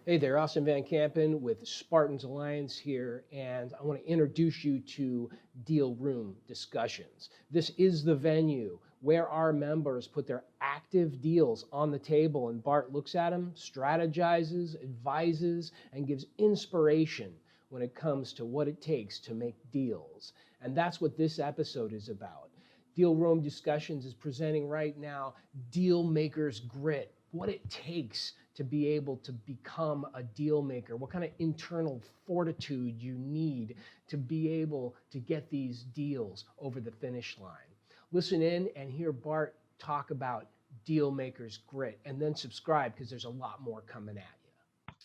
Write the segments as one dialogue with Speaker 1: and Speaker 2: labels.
Speaker 1: Hey there, Austin Van Kampen with Spartans Alliance here, and I want to introduce you to Deal Room Discussions. This is the venue where our members put their active deals on the table, and Bart looks at them, strategizes, advises, and gives inspiration when it comes to what it takes to make deals. And that's what this episode is about. Deal Room Discussions is presenting right now Deal Maker's Grit, what it takes to be able to become a deal maker, what kind of internal fortitude you need to be able to get these deals over the finish line. Listen in and hear Bart talk about deal maker's grit, and then subscribe because there's a lot more coming at you.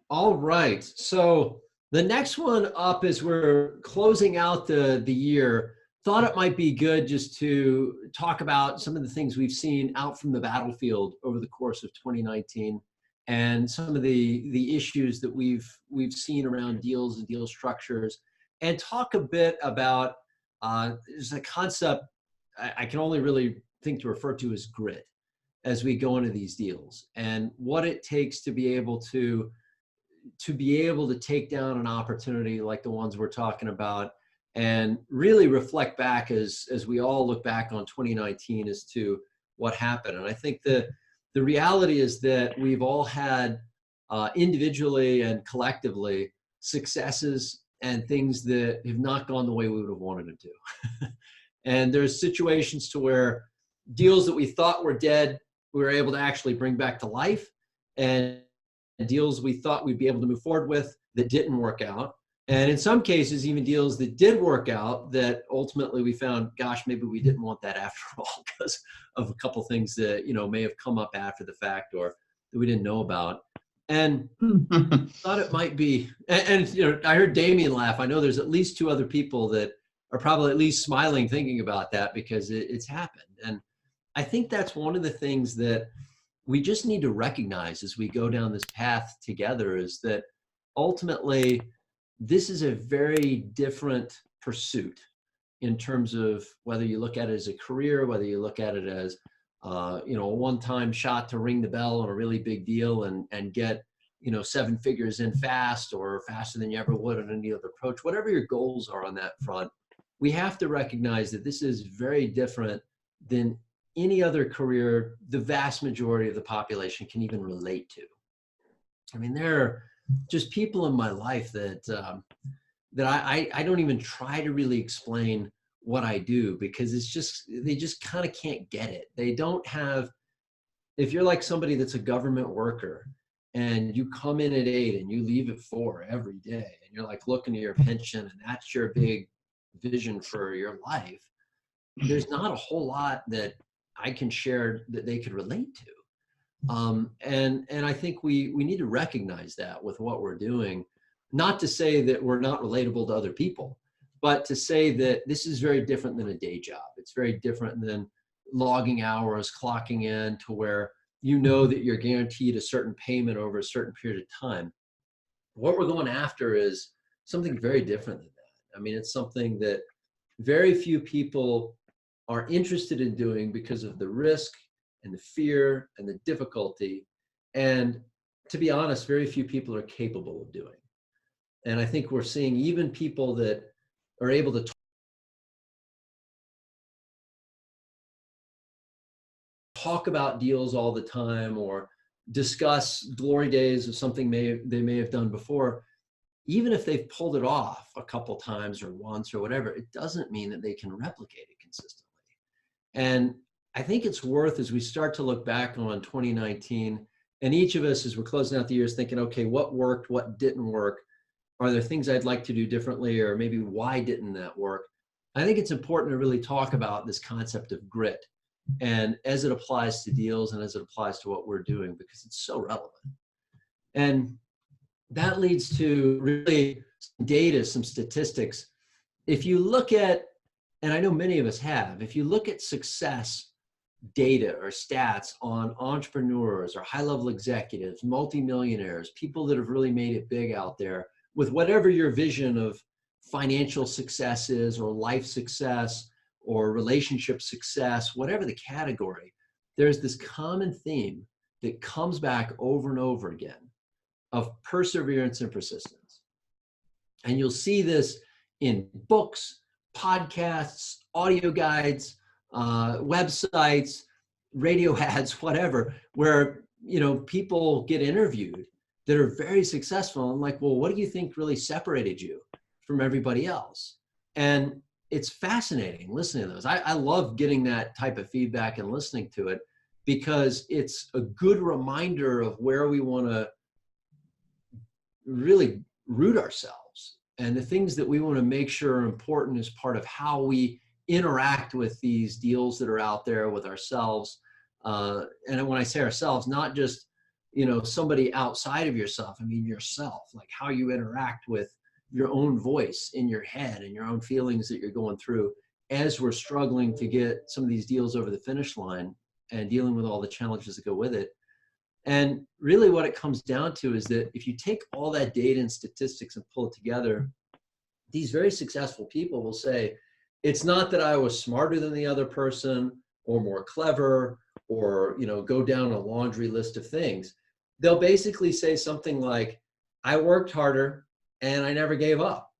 Speaker 2: All right. So the next one up, as we're closing out the year, thought it might be good just to talk about some of the things we've seen out from the battlefield over the course of 2019 and some of the issues that we've seen around deals and deal structures, and talk a bit about there's a concept I can only really think to refer to as grit as we go into these deals, and what it takes to be able to take down an opportunity like the ones we're talking about, and really reflect back as we all look back on 2019 as to what happened. And I think the reality is that we've all had individually and collectively successes and things that have not gone the way we would have wanted them to. And there's situations to where deals that we thought were dead, we were able to actually bring back to life, and deals we thought we'd be able to move forward with that didn't work out. And in some cases, even deals that did work out that ultimately we found, gosh, maybe we didn't want that after all because of a couple things that, may have come up after the fact or that we didn't know about. And thought it might be, and I heard Damien laugh. I know there's at least two other people that are probably at least smiling thinking about that because it's happened. And I think that's one of the things that we just need to recognize as we go down this path together, is that ultimately this is a very different pursuit in terms of whether you look at it as a career, whether you look at it as a one-time shot to ring the bell on a really big deal and get 7 figures in fast or faster than you ever would on any other approach. Whatever your goals are on that front, we have to recognize that this is very different than any other career the vast majority of the population can even relate to. I mean, there are just people in my life that I don't even try to really explain what I do, because they just kind of can't get it. They don't have, if you're like somebody that's a government worker and you come in at 8 and you leave at 4 every day, and you're like looking at your pension and that's your big vision for your life, there's not a whole lot that I can share that they could relate to. And I think we need to recognize that with what we're doing, not to say that we're not relatable to other people, but to say that this is very different than a day job. It's very different than logging hours, clocking in to where that you're guaranteed a certain payment over a certain period of time. What we're going after is something very different than that. I mean, it's something that very few people are interested in doing because of the risk and the fear and the difficulty. And to be honest, very few people are capable of doing. And I think we're seeing even people that are able to talk about deals all the time or discuss glory days of something they may have done before, even if they've pulled it off a couple times or once or whatever, it doesn't mean that they can replicate it consistently. And I think it's worth, as we start to look back on 2019, and each of us, as we're closing out the year, is thinking, okay, what worked, what didn't work? Are there things I'd like to do differently, or maybe why didn't that work? I think it's important to really talk about this concept of grit, and as it applies to deals and as it applies to what we're doing, because it's so relevant. And that leads to really some data, some statistics. If you look at, and I know many of us have, if you look at success data or stats on entrepreneurs or high-level executives, multimillionaires, people that have really made it big out there, with whatever your vision of financial success is, or life success, or relationship success, whatever the category, there's this common theme that comes back over and over again. of perseverance and persistence. And you'll see this in books, podcasts, audio guides, websites, radio ads, whatever, where people get interviewed that are very successful. I'm like, well, what do you think really separated you from everybody else? And it's fascinating listening to those. I love getting that type of feedback and listening to it, because it's a good reminder of where we want to really root ourselves and the things that we want to make sure are important as part of how we interact with these deals that are out there, with ourselves. And when I say ourselves, not just somebody outside of yourself. I mean yourself, like how you interact with your own voice in your head and your own feelings that you're going through as we're struggling to get some of these deals over the finish line and dealing with all the challenges that go with it. And really what it comes down to is that if you take all that data and statistics and pull it together, these very successful people will say, it's not that I was smarter than the other person or more clever or, go down a laundry list of things. They'll basically say something like, I worked harder and I never gave up.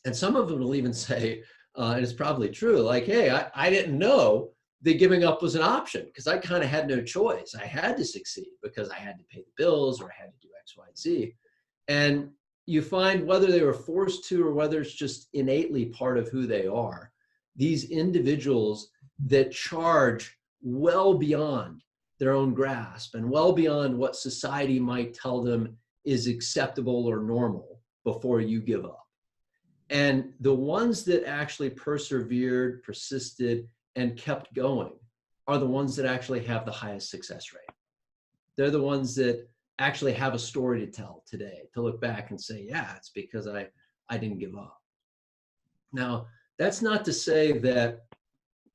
Speaker 2: And some of them will even say, and it's probably true, like, hey, I didn't know that giving up was an option because I kind of had no choice. I had to succeed because I had to pay the bills or I had to do X, Y, Z. And you find whether they were forced to or whether it's just innately part of who they are, these individuals that charge well beyond their own grasp and well beyond what society might tell them is acceptable or normal before you give up. And the ones that actually persevered, persisted, and kept going are the ones that actually have the highest success rate. They're the ones that actually have a story to tell today, to look back and say, yeah, it's because I didn't give up. Now, that's not to say that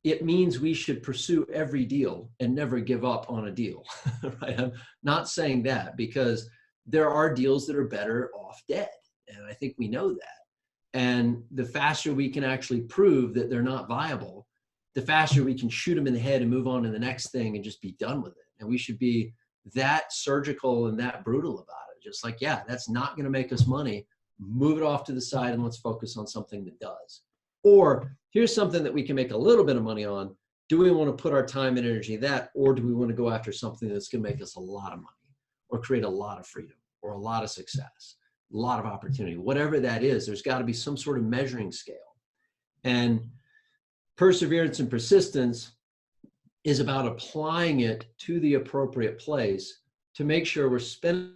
Speaker 2: it means we should pursue every deal and never give up on a deal, right? I'm not saying that, because there are deals that are better off dead. And I think we know that. And the faster we can actually prove that they're not viable, the faster we can shoot them in the head and move on to the next thing and just be done with it. And we should be that surgical and that brutal about it. Just like, yeah, that's not going to make us money. Move it off to the side and let's focus on something that does. Or here's something that we can make a little bit of money on. Do we want to put our time and energy in that? Or do we want to go after something that's going to make us a lot of money or create a lot of freedom or a lot of success, a lot of opportunity? Whatever that is, there's got to be some sort of measuring scale. And perseverance and persistence is about applying it to the appropriate place to make sure we're spending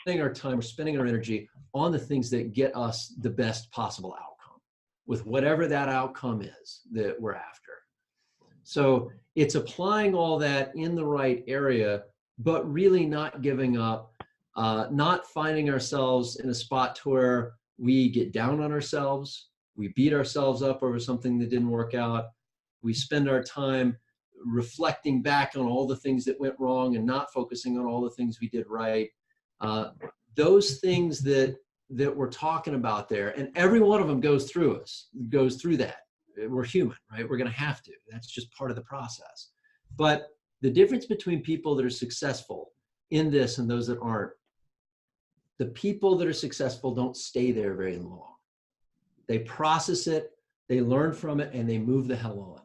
Speaker 2: our time, we're spending our energy on the things that get us the best possible outcome, with whatever that outcome is that we're after. So it's applying all that in the right area, but really not giving up, not finding ourselves in a spot to where we get down on ourselves, we beat ourselves up over something that didn't work out, we spend our time reflecting back on all the things that went wrong and not focusing on all the things we did right. Those things that we're talking about there, and every one of them goes through that. We're human, right? We're going to have to. That's just part of the process. But the difference between people that are successful in this and those that aren't, the people that are successful don't stay there very long. They process it, they learn from it, and they move the hell on.